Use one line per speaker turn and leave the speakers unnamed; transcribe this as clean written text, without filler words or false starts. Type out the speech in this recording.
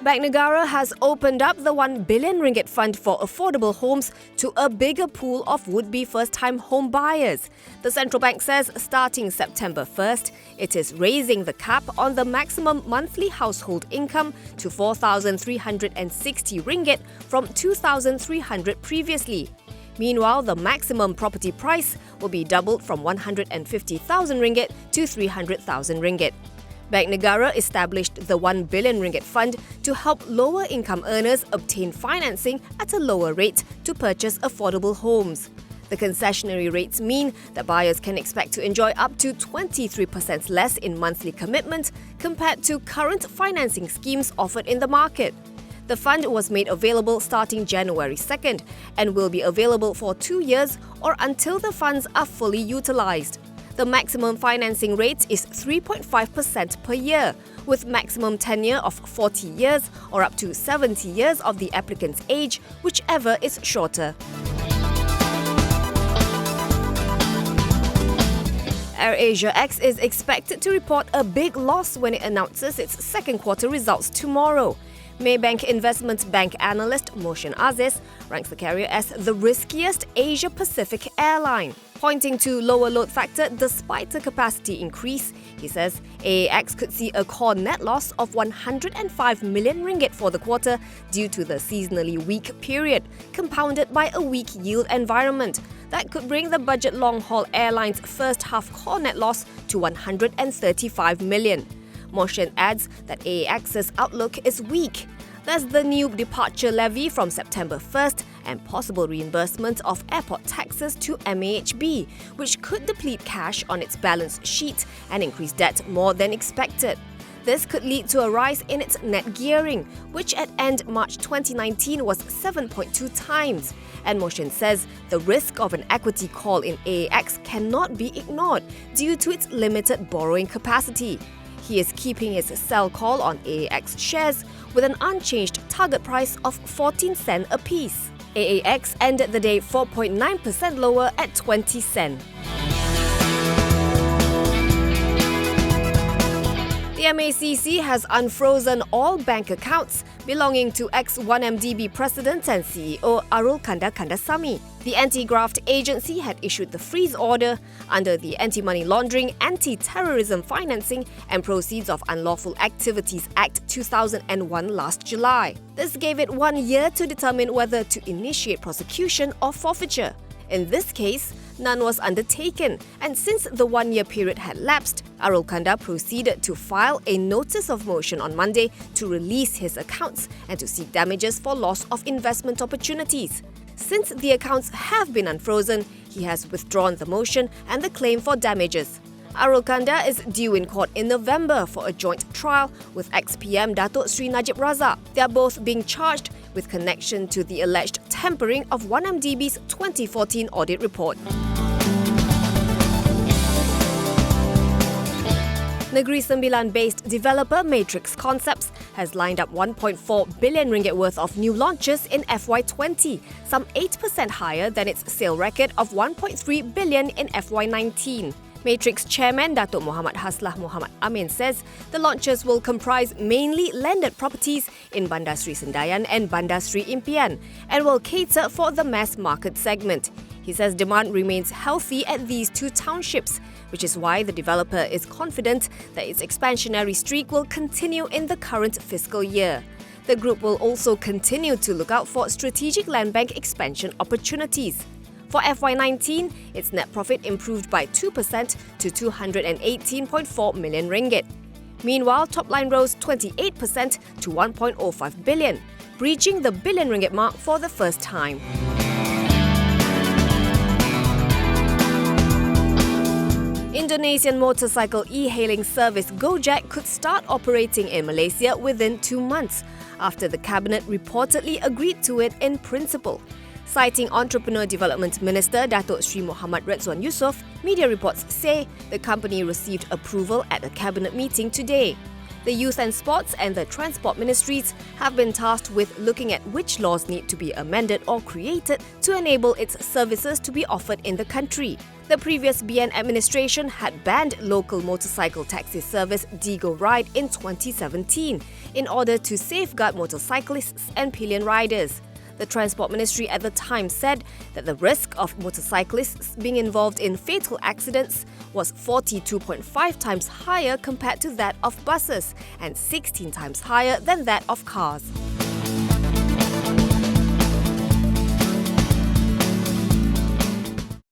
Bank Negara has opened up the 1 billion ringgit fund for affordable homes to a bigger pool of would-be first-time home buyers. The central bank says starting September 1st, it is raising the cap on the maximum monthly household income to 4,360 ringgit from 2,300 previously. Meanwhile, the maximum property price will be doubled from 150,000 ringgit to 300,000 ringgit. Bank Negara established the 1 billion ringgit fund to help lower-income earners obtain financing at a lower rate to purchase affordable homes. The concessionary rates mean that buyers can expect to enjoy up to 23% less in monthly commitment compared to current financing schemes offered in the market. The fund was made available starting January 2nd and will be available for 2 years or until the funds are fully utilised. The maximum financing rate is 3.5% per year, with maximum tenure of 40 years or up to 70 years of the applicant's age, whichever is shorter. AirAsia X is expected to report a big loss when it announces its second quarter results tomorrow. Maybank Investment Bank analyst Mohsin Aziz ranks the carrier as the riskiest Asia-Pacific airline. Pointing to lower load factor despite a capacity increase, he says AAX could see a core net loss of 105 million ringgit for the quarter due to the seasonally weak period, compounded by a weak yield environment. That could bring the budget long-haul airline's first-half core net loss to 135 million. Mohsin adds that AAX's outlook is weak. There's the new departure levy from September 1st and possible reimbursement of airport taxes to MACC, which could deplete cash on its balance sheet and increase debt more than expected. This could lead to a rise in its net gearing, which at end March 2019 was 7.2 times. And Mohsin says the risk of an equity call in AAX cannot be ignored due to its limited borrowing capacity. He is keeping his sell call on AAX shares with an unchanged target price of 14 cents apiece. AAX ended the day 4.9% lower at 20 cents. The MACC has unfrozen all bank accounts belonging to ex-1MDB President and CEO Arul Kanda Kandasamy. The anti-graft agency had issued the freeze order under the Anti-Money Laundering, Anti-Terrorism Financing and Proceeds of Unlawful Activities Act 2001 last July. This gave it 1 year to determine whether to initiate prosecution or forfeiture. In this case, none was undertaken, and since the 1-year period had lapsed, Arul Kanda proceeded to file a notice of motion on Monday to release his accounts and to seek damages for loss of investment opportunities. Since the accounts have been unfrozen, he has withdrawn the motion and the claim for damages. Arul Kanda is due in court in November for a joint trial with ex-PM Datuk Sri Najib Razak. They are both being charged with connection to the alleged tampering of 1MDB's 2014 audit report. Negeri Sembilan-based developer Matrix Concepts has lined up 1.4 billion ringgit worth of new launches in FY20, some 8% higher than its sale record of 1.3 billion in FY19. Matrix chairman Datuk Muhammad Haslah Muhammad Amin says the launches will comprise mainly landed properties in Bandar Sri Sendayan and Bandar Sri Impian and will cater for the mass market segment. He says demand remains healthy at these two townships, which is why the developer is confident that its expansionary streak will continue in the current fiscal year. The group will also continue to look out for strategic land bank expansion opportunities. For FY19, its net profit improved by 2% to 218.4 million ringgit. Meanwhile, top line rose 28% to 1.05 billion, breaching the billion ringgit mark for the first time. Indonesian motorcycle e-hailing service GoJack could start operating in Malaysia within 2 months, after the cabinet reportedly agreed to it in principle. Citing Entrepreneur Development Minister Datuk Sri Muhammad Redzuan Yusof, media reports say the company received approval at a cabinet meeting today. The Youth and Sports and the Transport Ministries have been tasked with looking at which laws need to be amended or created to enable its services to be offered in the country. The previous BN administration had banned local motorcycle taxi service DIGO Ride in 2017 in order to safeguard motorcyclists and pillion riders. The Transport Ministry at the time said that the risk of motorcyclists being involved in fatal accidents was 42.5 times higher compared to that of buses and 16 times higher than that of cars.